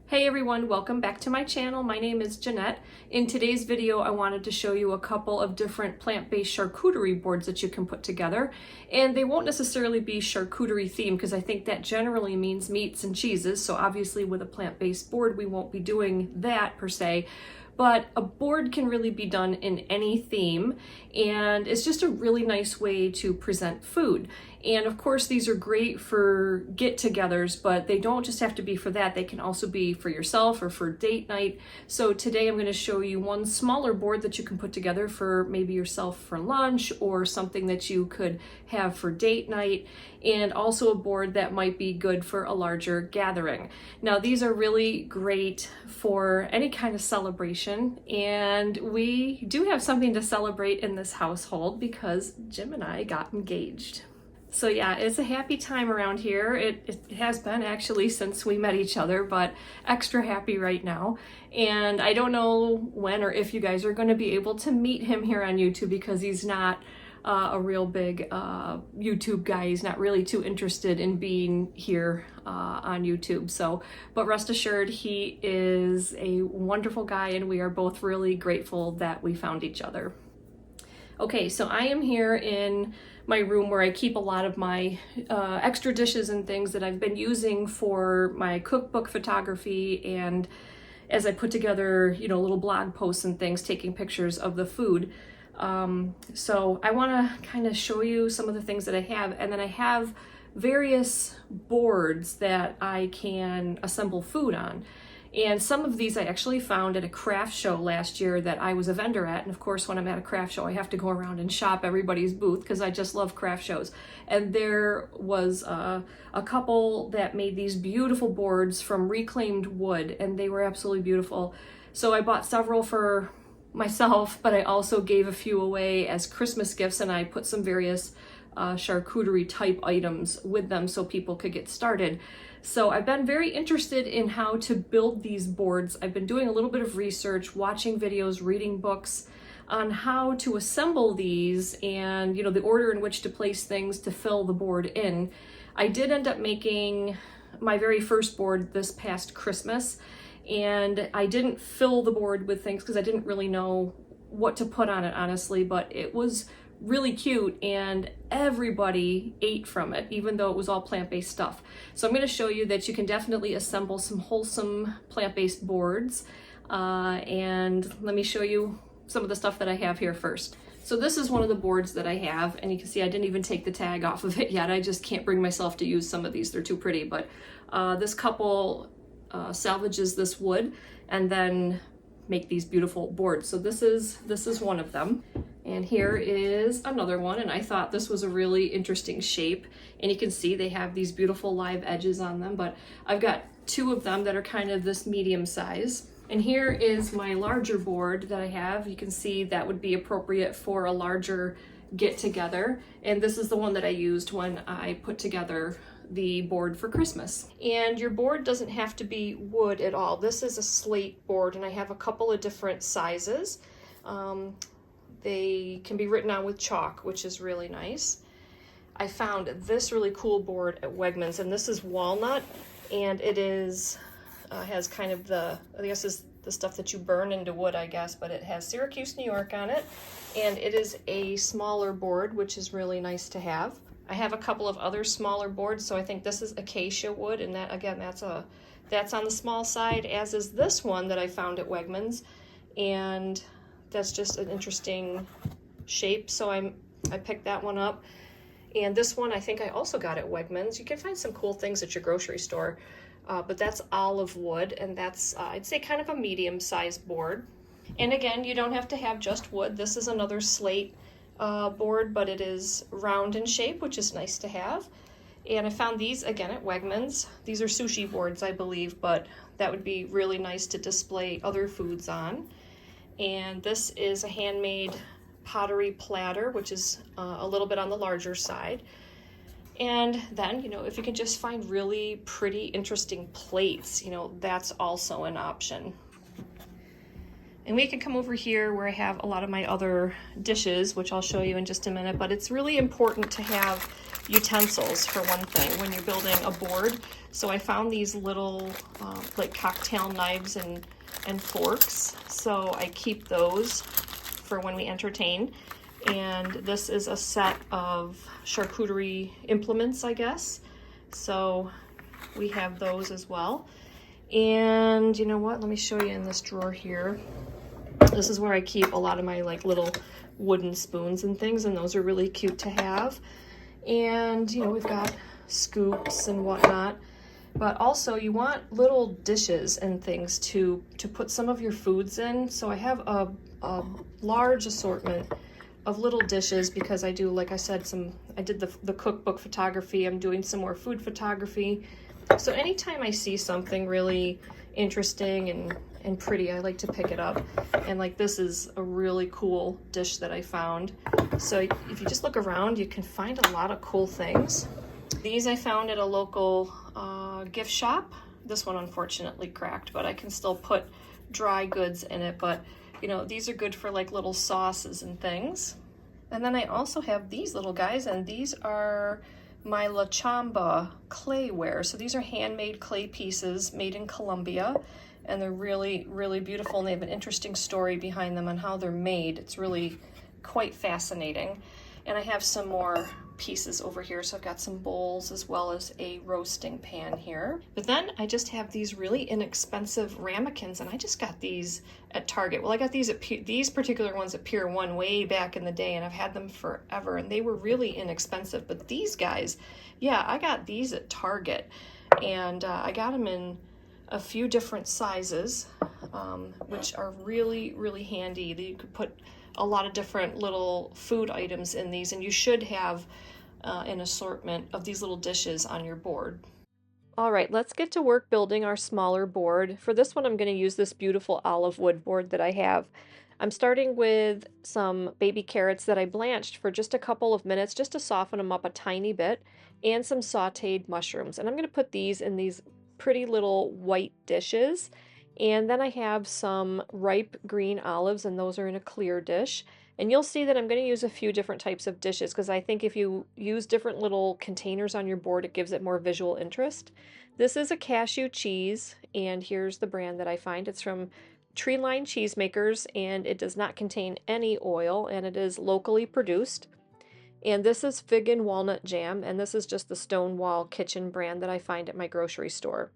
Hey everyone, welcome back to my channel. My name is Jeanette. In today's video, I wanted to show you a couple of different plant-based charcuterie boards that you can put together. And they won't necessarily be charcuterie themed because I think that generally means meats and cheeses. So obviously with a plant-based board, we won't be doing that per se. But a board can really be done in any theme, and it's just a really nice way to present food. And of course, these are great for get-togethers, but they don't just have to be for that. They can also be for yourself or for date night. So today I'm going to show you one smaller board that you can put together for maybe yourself for lunch or something that you could have for date night, and also a board that might be good for a larger gathering. Now, these are really great for any kind of celebration, and we do have something to celebrate in this household because Jim and I got engaged. So yeah, it's a happy time around here. It has been actually since we met each other, but extra happy right now. And I don't know when or if you guys are going to be able to meet him here on YouTube because he's not a real big YouTube guy. He's not really too interested in being here on YouTube. So, but rest assured, he is a wonderful guy and we are both really grateful that we found each other. Okay, so I am here in my room where I keep a lot of my extra dishes and things that I've been using for my cookbook photography, and as I put together, little blog posts and things, taking pictures of the food. So I want to kind of show you some of the things that I have, and then I have various boards that I can assemble food on. And some of these I actually found at a craft show last year that I was a vendor at. And of course, when I'm at a craft show, I have to go around and shop everybody's booth because I just love craft shows. And there was a couple that made these beautiful boards from reclaimed wood, and they were absolutely beautiful. So I bought several for myself, but I also gave a few away as Christmas gifts, and I put some various charcuterie type items with them so people could get started. So I've been very interested in how to build these boards. I've been doing a little bit of research, watching videos, reading books on how to assemble these and the order in which to place things to fill the board in. I did end up making my very first board this past Christmas, and I didn't fill the board with things because I didn't really know what to put on it, honestly, but it was really cute and everybody ate from it, even though it was all plant-based stuff. So I'm going to show you that you can definitely assemble some wholesome plant-based boards, and let me show you some of the stuff that I have here first. So this is one of the boards that I have, and you can see I didn't even take the tag off of it yet. I just can't bring myself to use some of these. They're too pretty, but this couple salvages this wood and then make these beautiful boards. So this is one of them. And here is another one, and I thought this was a really interesting shape. And you can see they have these beautiful live edges on them, but I've got two of them that are kind of this medium size. And here is my larger board that I have. You can see that would be appropriate for a larger get together. And this is the one that I used when I put together the board for Christmas. And your board doesn't have to be wood at all. This is a slate board, and I have a couple of different sizes. They can be written on with chalk, which is really nice. I found this really cool board at Wegmans, and this is walnut, and it is has kind of I guess is the stuff that you burn into wood, I guess, but it has Syracuse, New York on it, and it is a smaller board, which is really nice to have. I have a couple of other smaller boards, so I think this is acacia wood, and that, again, that's on the small side, as is this one that I found at Wegmans, and that's just an interesting shape, so I picked that one up. And this one I think I also got at Wegmans. You can find some cool things at your grocery store, but that's olive wood, and that's I'd say kind of a medium-sized board. And again, you don't have to have just wood. This is another slate board, but it is round in shape, which is nice to have. And I found these again at Wegmans. These are sushi boards, I believe, but that would be really nice to display other foods on. And this is a handmade pottery platter, which is a little bit on the larger side. And then, if you can just find really pretty, interesting plates, that's also an option. And we can come over here where I have a lot of my other dishes, which I'll show you in just a minute, but it's really important to have utensils for one thing when you're building a board. So I found these little like cocktail knives and forks. So I keep those for when we entertain. And this is a set of charcuterie implements, I guess. So we have those as well. And you know what? Let me show you in this drawer here. This is where I keep a lot of my like little wooden spoons and things, and those are really cute to have. And you know, we've got scoops and whatnot, but also you want little dishes and things to put some of your foods in. So I have a large assortment of little dishes because I do, like I said, I did the cookbook photography. I'm doing some more food photography. So anytime I see something really interesting and pretty, I like to pick it up. And like this is a really cool dish that I found. So if you just look around, you can find a lot of cool things. These I found at a local gift shop. This one unfortunately cracked, but I can still put dry goods in it. But you know, these are good for like little sauces and things. And then I also have these little guys, and these are my La Chamba clayware. So these are handmade clay pieces made in Colombia, and they're really, really beautiful, and they have an interesting story behind them on how they're made. It's really quite fascinating. And I have some more pieces over here. So I've got some bowls as well as a roasting pan here. But then I just have these really inexpensive ramekins, and I just got these at Target. Well, I got these these particular ones at Pier 1 way back in the day, and I've had them forever, and they were really inexpensive. But these guys, yeah, I got these at Target, and I got them in a few different sizes, which are really, really handy. You could put a lot of different little food items in these, and you should have an assortment of these little dishes on your board. All right, let's get to work building our smaller board. For this one, I'm going to use this beautiful olive wood board that I have. I'm starting with some baby carrots that I blanched for just a couple of minutes just to soften them up a tiny bit, and some sauteed mushrooms. And I'm going to put these in these pretty little white dishes. And then I have some ripe green olives, and those are in a clear dish. And you'll see that I'm going to use a few different types of dishes because I think if you use different little containers on your board, it gives it more visual interest. This is a cashew cheese, and here's the brand that I find. It's from Treeline Cheesemakers, and it does not contain any oil, and it is locally produced. And this is fig and walnut jam, and this is just the Stonewall Kitchen brand that I find at my grocery store.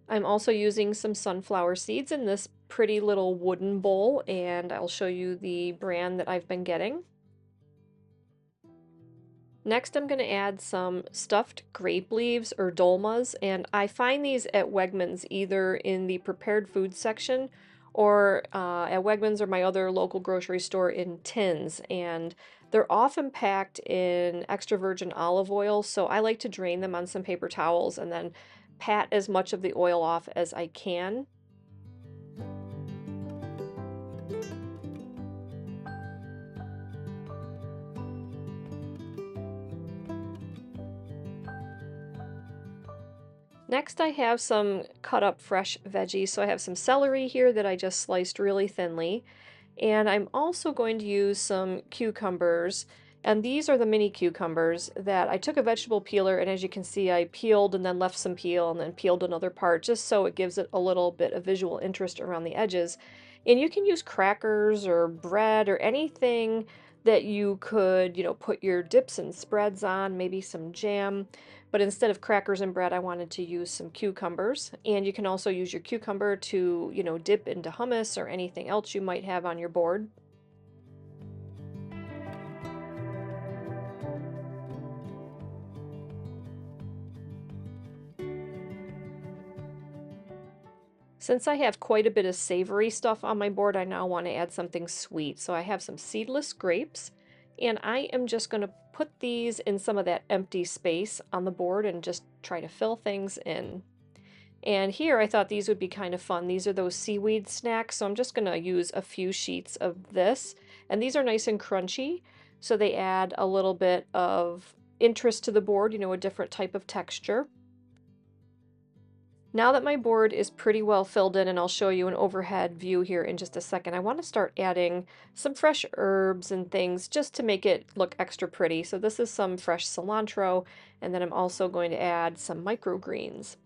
I'm also using some sunflower seeds in this pretty little wooden bowl, and I'll show you the brand that I've been getting. Next, I'm going to add some stuffed grape leaves or dolmas, and I find these at Wegmans either in the prepared food section or at Wegmans or my other local grocery store in tins, and they're often packed in extra virgin olive oil, so I like to drain them on some paper towels and then pat as much of the oil off as I can. Next, I have some cut up fresh veggies. So I have some celery here that I just sliced really thinly. And I'm also going to use some cucumbers. And these are the mini cucumbers that I took a vegetable peeler, and as you can see, I peeled and then left some peel and then peeled another part just so it gives it a little bit of visual interest around the edges. And you can use crackers or bread or anything that you could, put your dips and spreads on, maybe some jam. But instead of crackers and bread, I wanted to use some cucumbers. And you can also use your cucumber to, dip into hummus or anything else you might have on your board. Since I have quite a bit of savory stuff on my board, I now want to add something sweet. So I have some seedless grapes, and I am just going to put these in some of that empty space on the board and just try to fill things in. And here I thought these would be kind of fun. These are those seaweed snacks, so I'm just going to use a few sheets of this. And these are nice and crunchy, so they add a little bit of interest to the board, a different type of texture. Now that my board is pretty well filled in, and I'll show you an overhead view here in just a second, I want to start adding some fresh herbs and things just to make it look extra pretty. So this is some fresh cilantro, and then I'm also going to add some microgreens.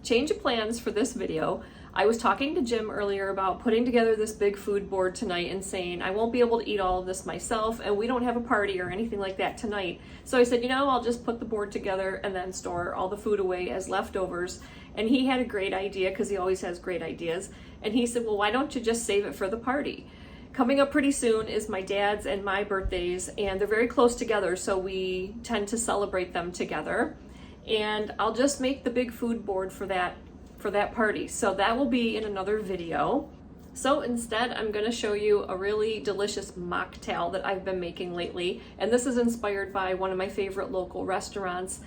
Change of plans for this video. I was talking to Jim earlier about putting together this big food board tonight and saying I won't be able to eat all of this myself, and we don't have a party or anything like that tonight. So I said, you know, I'll just put the board together and then store all the food away as leftovers. And he had a great idea, because he always has great ideas. And he said, well, why don't you just save it for the party? Coming up pretty soon is my dad's and my birthdays, and they're very close together, so we tend to celebrate them together. And I'll just make the big food board for that party. So that will be in another video. So instead, I'm going to show you a really delicious mocktail that I've been making lately. And this is inspired by one of my favorite local restaurants.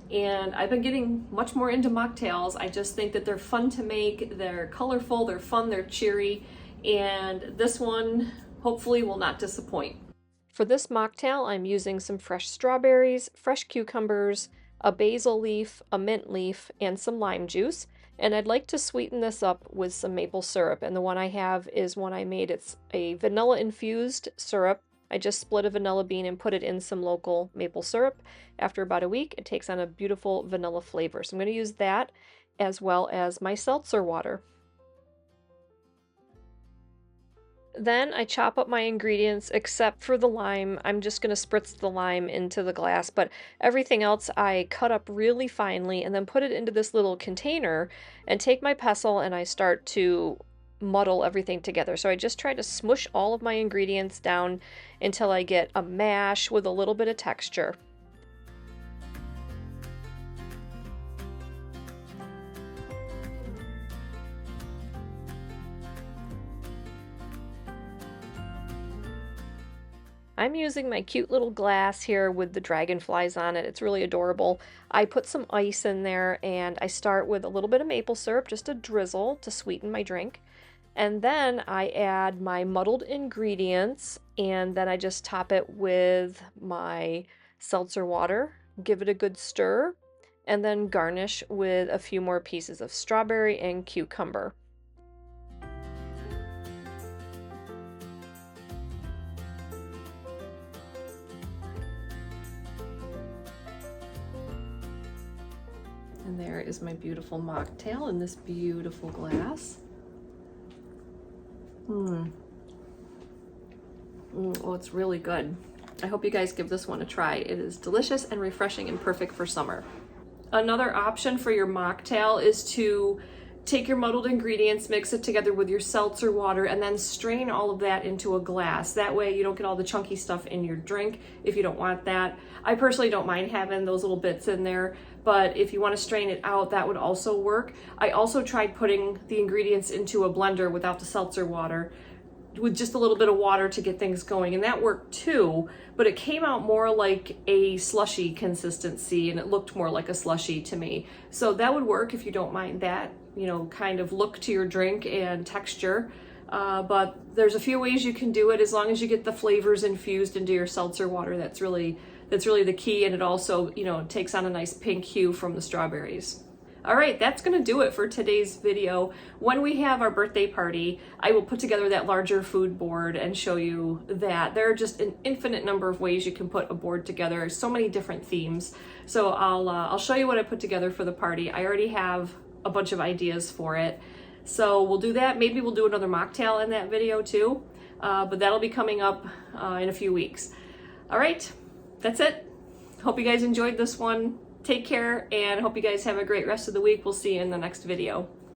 And I've been getting much more into mocktails. I just think that they're fun to make, they're colorful, they're fun, they're cheery. And this one hopefully will not disappoint. For this mocktail, I'm using some fresh strawberries, fresh cucumbers, a basil leaf, a mint leaf, and some lime juice. And I'd like to sweeten this up with some maple syrup. And the one I have is one I made. It's a vanilla infused syrup. I just split a vanilla bean and put it in some local maple syrup. After about a week, it takes on a beautiful vanilla flavor. So I'm going to use that as well as my seltzer water. Then I chop up my ingredients except for the lime. I'm just going to spritz the lime into the glass, but everything else I cut up really finely and then put it into this little container and take my pestle and I start to muddle everything together. So I just try to smush all of my ingredients down until I get a mash with a little bit of texture. I'm using my cute little glass here with the dragonflies on it. It's really adorable. I put some ice in there and I start with a little bit of maple syrup, just a drizzle to sweeten my drink. And then I add my muddled ingredients and then I just top it with my seltzer water, give it a good stir, and then garnish with a few more pieces of strawberry and cucumber. And there is my beautiful mocktail in this beautiful glass. Oh, it's really good. I hope you guys give this one a try. It is delicious and refreshing and perfect for summer. Another option for your mocktail is to take your muddled ingredients, mix it together with your seltzer water, and then strain all of that into a glass. That way you don't get all the chunky stuff in your drink if you don't want that. I personally don't mind having those little bits in there, but if you want to strain it out, that would also work. I also tried putting the ingredients into a blender without the seltzer water, with just a little bit of water to get things going, and that worked too, but it came out more like a slushy consistency and it looked more like a slushy to me. So that would work if you don't mind that, you know, kind of look to your drink and texture. But there's a few ways you can do it as long as you get the flavors infused into your seltzer water. That's really the key, and it also, you know, takes on a nice pink hue from the strawberries. All right, that's going to do it for today's video. When we have our birthday party, I will put together that larger food board and show you that. There are just an infinite number of ways you can put a board together, so many different themes. So I'll show you what I put together for the party. I already have a bunch of ideas for it. So we'll do that. Maybe we'll do another mocktail in that video too, but that'll be coming up in a few weeks. All right, that's it. Hope you guys enjoyed this one. Take care, and hope you guys have a great rest of the week. We'll see you in the next video.